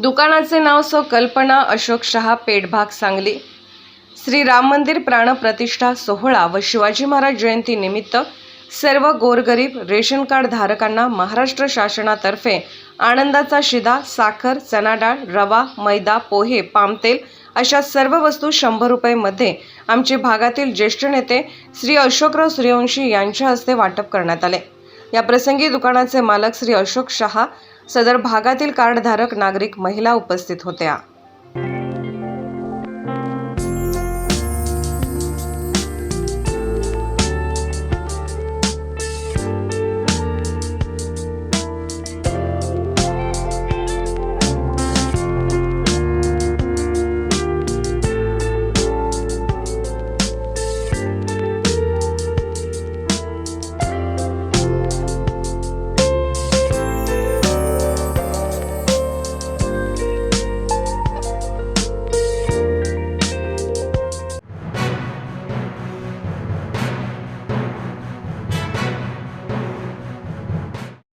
दुकानाचे नाव सौ कल्पना अशोक शहा, पेठभाग, सांगली। श्री राम मंदिर प्राणप्रतिष्ठा सोहळा व शिवाजी महाराज जयंती निमित्त सर्व गोरगरीब रेशन कार्ड धारकांना महाराष्ट्र शासनातर्फे आनंदाचा शिधा, साखर, चणा डाळ, रवा, मैदा, पोहे, पामतेल अशा सर्व वस्तू 100 रुपये मध्ये आमचे भागातील ज्येष्ठ नेते श्री अशोकराव सूर्यवंशी यांच्या हस्ते वाटप करण्यात आले। या प्रसंगी दुकानाचे मालक श्री अशोक शहा, सदर भागातील कार्डधारक नागरिक, महिला उपस्थित होत्या।